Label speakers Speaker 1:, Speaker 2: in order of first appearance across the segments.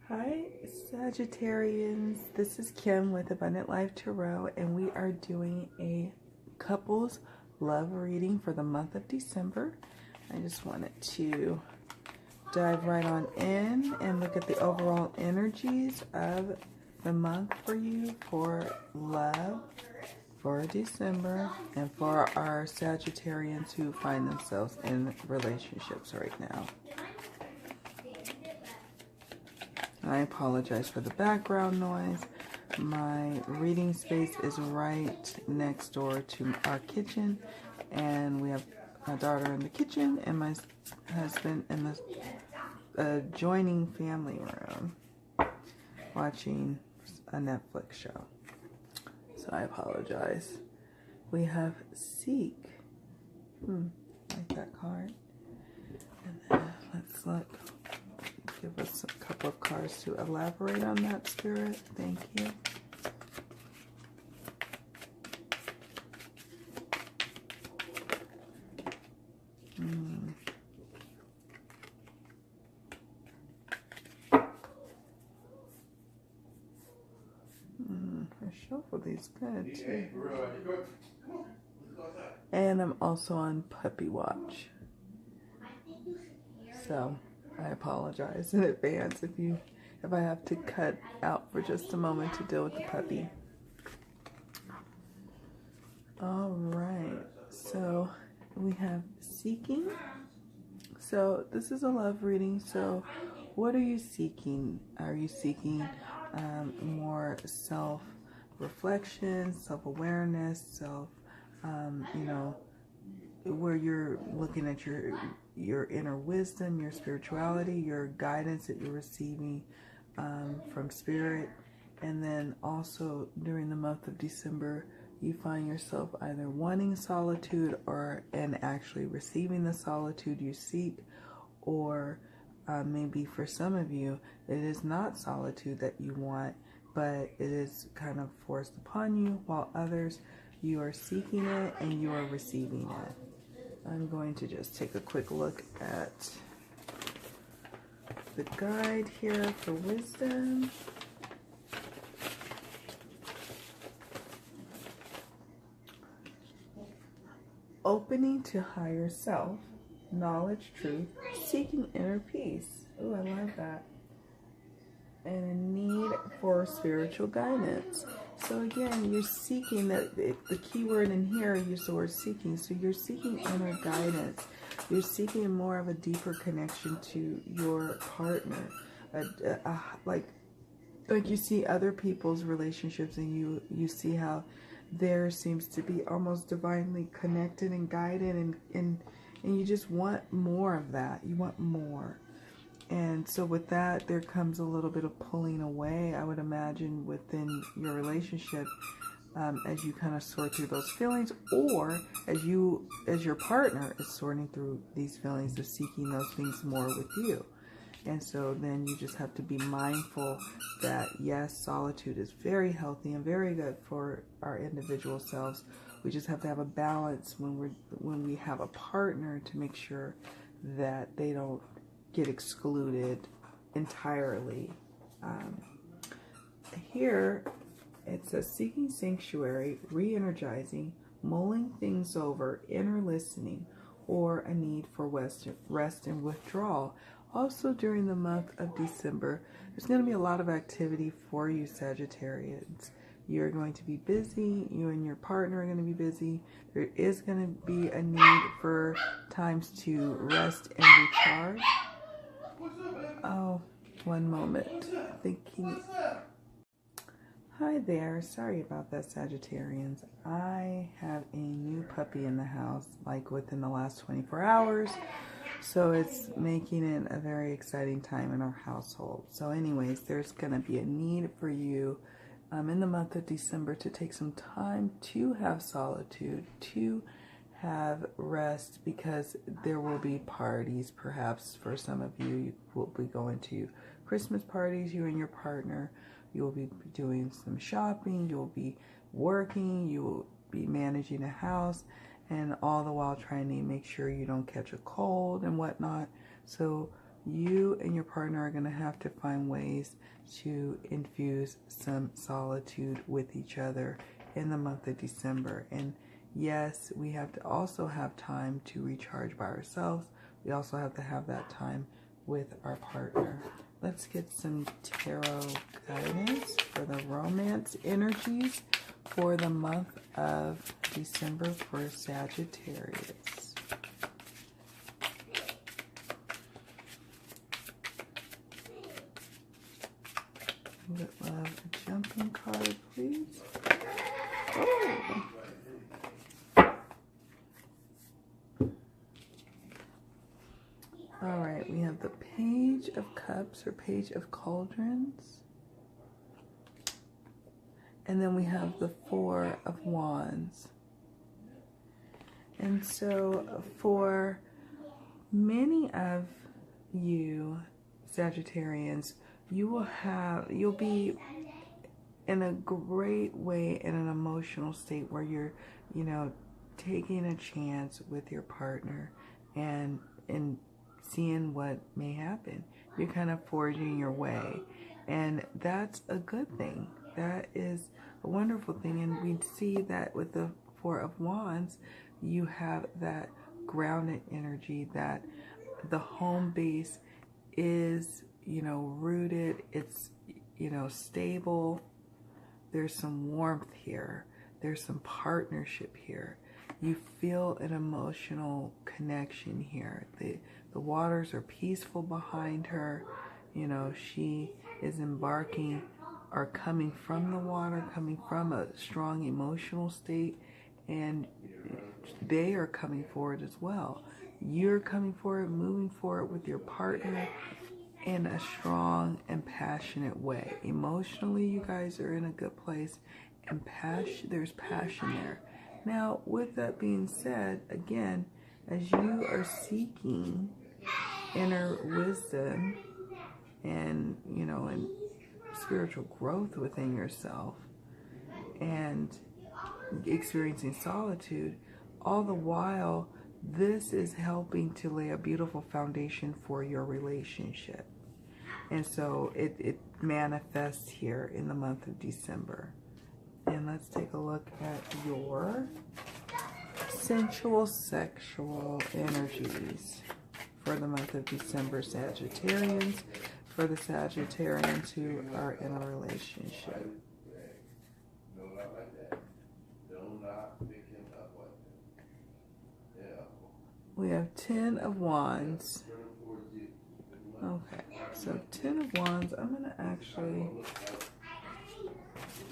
Speaker 1: Hi Sagittarians, this is Kim with Abundant Life Tarot, and we are doing a couples love reading for the month of December. I just wanted to dive right on in and look at the overall energies of the month for you for love for December and for our Sagittarians who find themselves in relationships right now. I apologize for the background noise. My reading space is right next door to our kitchen, and we have my daughter in the kitchen and my husband in the adjoining family room watching a Netflix show. So I apologize. We have Seek. Like that card. And then let's look. Give us a couple of cards to elaborate on that, Spirit. Thank you. I shuffled these good too. And I'm also on puppy watch. So I apologize in advance if I have to cut out for just a moment to deal with the puppy. All right, so we have Seeking. So this is a love reading. So what are you seeking? Are you seeking more self-reflection, self-awareness, where you're looking at your inner wisdom, your spirituality, your guidance that you're receiving from Spirit. And then also during the month of December, you find yourself either wanting solitude and actually receiving the solitude you seek, or maybe for some of you, it is not solitude that you want, but it is kind of forced upon you, while others, you are seeking it and you are receiving it. I'm going to just take a quick look at the guide here for wisdom. Opening to higher self, knowledge, truth, seeking inner peace. Oh, I love that. And a need for spiritual guidance. So again, you're seeking, the key word in here, you use the word seeking. So you're seeking inner guidance. You're seeking more of a deeper connection to your partner. Like you see other people's relationships, and you see how there seems to be almost divinely connected and guided, and you just want more of that. You want more. And so with that, there comes a little bit of pulling away, I would imagine, within your relationship, as you kind of sort through those feelings, or as your partner is sorting through these feelings of seeking those things more with you. And so then you just have to be mindful that, yes, solitude is very healthy and very good for our individual selves. We just have to have a balance when we have a partner, to make sure that they don't get excluded entirely. Here it says seeking sanctuary, re-energizing, mulling things over, inner listening, or a need for rest and withdrawal. Also during the month of December, there's going to be a lot of activity for you Sagittarians. You're going to be busy. You and your partner are going to be busy. There is going to be a need for times to rest and recharge. Oh, one moment. Thinking. Hi there. Sorry about that, Sagittarians. I have a new puppy in the house, like within the last 24 hours. So it's making it a very exciting time in our household. So anyways, there's going to be a need for you in the month of December to take some time to have solitude, to have rest, because there will be parties. Perhaps for some of you, you will be going to Christmas parties, you and your partner. You will be doing some shopping, you will be working, you will be managing a house, and all the while trying to make sure you don't catch a cold and whatnot. So you and your partner are going to have to find ways to infuse some solitude with each other in the month of December. And yes, we have to also have time to recharge by ourselves. We also have to have that time with our partner. Let's get some tarot guidance for the romance energies for the month of December for Sagittarius. Would love a jumping card, please. Oh. All right, we have the Page of Cups or Page of Cauldrons. And then we have the Four of Wands. And so for many of you Sagittarians, you'll be in a great way in an emotional state where you're, taking a chance with your partner and seeing what may happen. You're kind of forging your way, and that's a good thing. That is a wonderful thing. And we see that with the Four of Wands, you have that grounded energy, that the home base is, rooted, it's, stable. There's some warmth here. There's some partnership here. You feel an emotional connection here. The waters are peaceful behind her. She is embarking or coming from the water, coming from a strong emotional state, and they are coming forward as well. You're coming forward, moving forward with your partner in a strong and passionate way. Emotionally, you guys are in a good place, and there's passion there. Now, with that being said, again, as you are seeking inner wisdom and, and spiritual growth within yourself and experiencing solitude, all the while, this is helping to lay a beautiful foundation for your relationship. And so it manifests here in the month of December. And let's take a look at your sensual, sexual energies for the month of December, Sagittarians, for the Sagittarians who are in a relationship. We have 10 of Wands. Okay, so 10 of Wands. I'm going to actually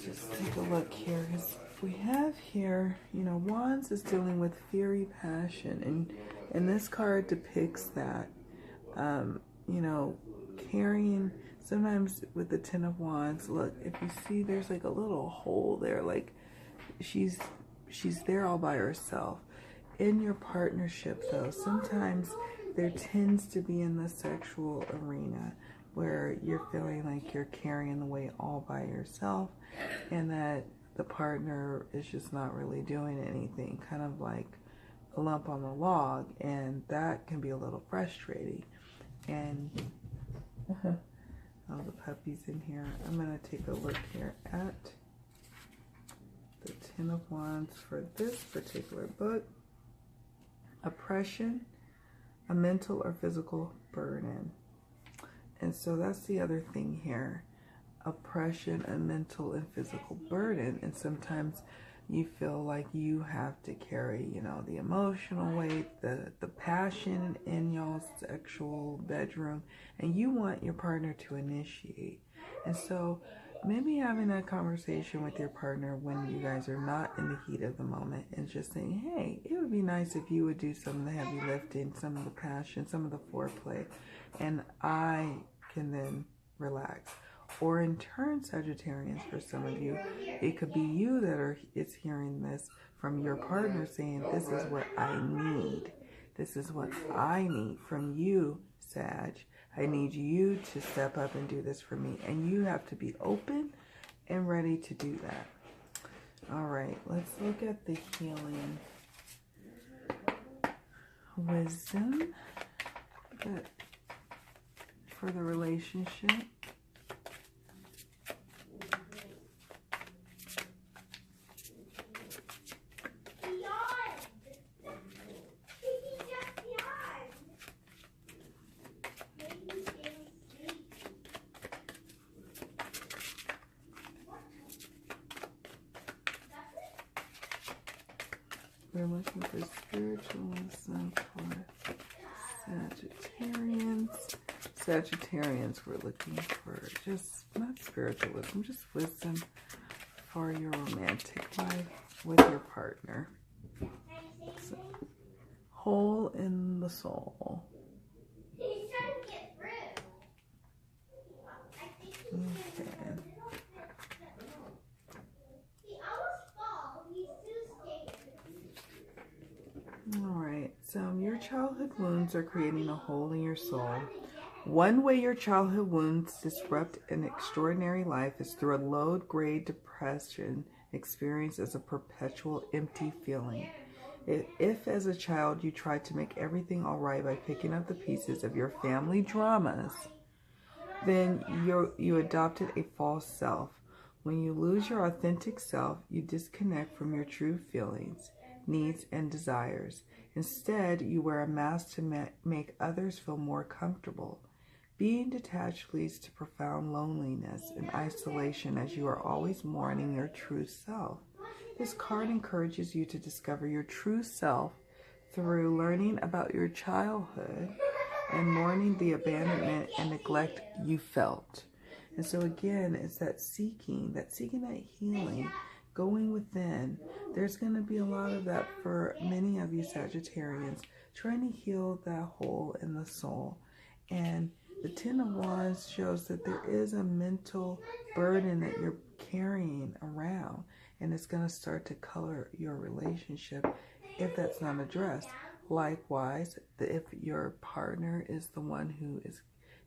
Speaker 1: just take a look here, because we have here, Wands is dealing with fiery passion, and this card depicts that, carrying, sometimes with the 10 of Wands, look, if you see, there's like a little hole there, like she's there all by herself. In your partnership, though, sometimes there tends to be in the sexual arena where you're feeling like you're carrying the weight all by yourself, and that the partner is just not really doing anything, kind of like a lump on the log, and that can be a little frustrating. And all the puppies in here. I'm going to take a look here at the 10 of Wands for this particular book. Oppression, a mental or physical burden. And so that's the other thing here. Oppression, a mental and physical burden. And sometimes you feel like you have to carry, the emotional weight, the passion in y'all's sexual bedroom, and you want your partner to initiate. And so maybe having that conversation with your partner when you guys are not in the heat of the moment, and just saying, hey, it would be nice if you would do some of the heavy lifting, some of the passion, some of the foreplay, and I can then relax. Or in turn, Sagittarians, for some of you, it could be you that is hearing this from your partner saying, this is what I need. This is what I need from you, Sag. I need you to step up and do this for me. And you have to be open and ready to do that. All right, let's look at the healing wisdom that for the relationship. We're looking for spiritual wisdom for Sagittarians. Sagittarians, we're looking for just, not spiritual wisdom, just wisdom for your romantic life with your partner. So, hole in the soul. Okay. Alright, so your childhood wounds are creating a hole in your soul. One way your childhood wounds disrupt an extraordinary life is through a low-grade depression experienced as a perpetual empty feeling. If as a child you tried to make everything all right by picking up the pieces of your family dramas, then you adopted a false self. When you lose your authentic self, you disconnect from your true feelings, needs, and desires. Instead, you wear a mask to make others feel more comfortable. Being detached leads to profound loneliness and isolation as you are always mourning your true self. This card encourages you to discover your true self through learning about your childhood and mourning the abandonment and neglect you felt. And so again, it's that seeking that healing, going within. There's going to be a lot of that for many of you Sagittarians, trying to heal that hole in the soul. And the Ten of Wands shows that there is a mental burden that you're carrying around, and it's going to start to color your relationship if that's not addressed. Likewise, if your partner is the one who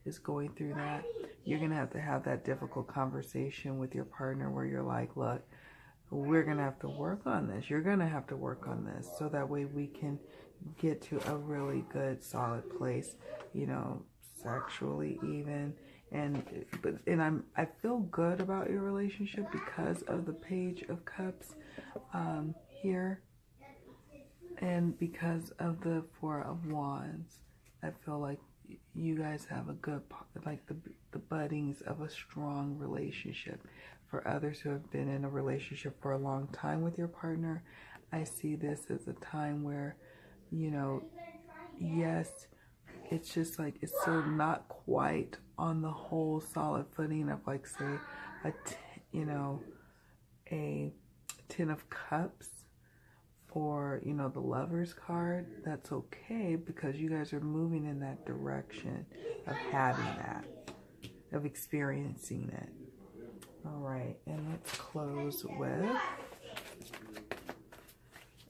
Speaker 1: is going through that, you're going to have that difficult conversation with your partner where you're like, look, we're going to have to work on this. You're going to have to work on this so that way we can get to a really good, solid place, you know, sexually even. And I feel good about your relationship because of the Page of Cups here, and because of the Four of Wands. I feel like you guys have a good, like the buddings of a strong relationship. For others who have been in a relationship for a long time with your partner, I see this as a time where, you know, yes, it's just like it's still not quite on the whole solid footing of, like, say, a Ten of Cups or, you know, the Lover's card. That's okay because you guys are moving in that direction of having that, of experiencing it. All right, and let's close with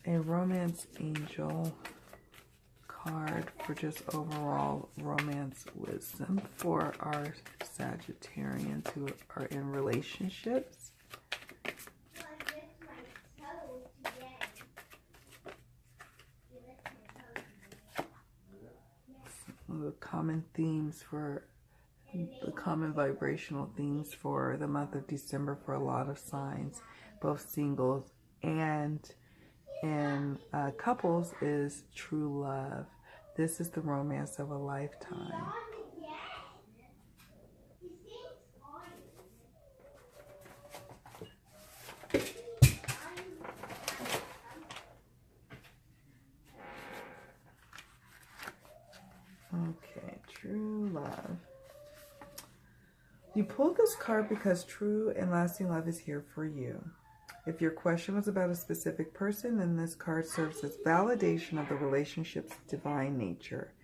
Speaker 1: a Romance Angel card for just overall romance wisdom for our Sagittarians who are in relationships. Some of the common themes for the common vibrational themes for the month of December for a lot of signs, both singles and in couples, is true love. This is the romance of a lifetime. Okay, true love. You pulled this card because true and lasting love is here for you. If your question was about a specific person, then this card serves as validation of the relationship's divine nature.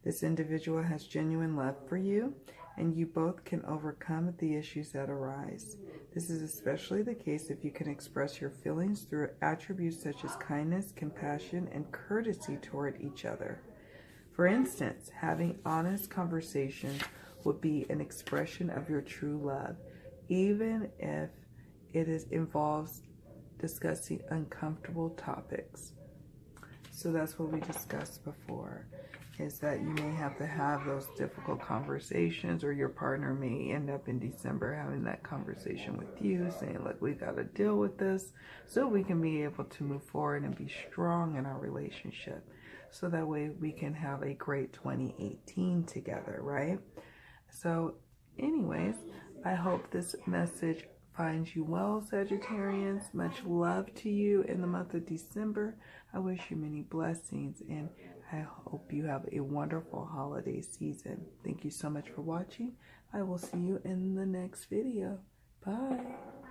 Speaker 1: This individual has genuine love for you, and you both can overcome the issues that arise. This is especially the case if you can express your feelings through attributes such as kindness, compassion, and courtesy toward each other. For instance, having honest conversations would be an expression of your true love, even if it involves discussing uncomfortable topics. So that's what we discussed before. is that you may have to have those difficult conversations, or your partner may end up in December having that conversation with you, saying, look, we got to deal with this so we can be able to move forward and be strong in our relationship. So that way we can have a great 2018 together, right? So anyways, I hope this message finds you well, Sagittarians. Much love to you in the month of December. I wish you many blessings, and I hope you have a wonderful holiday season. Thank you so much for watching. I will see you in the next video. Bye.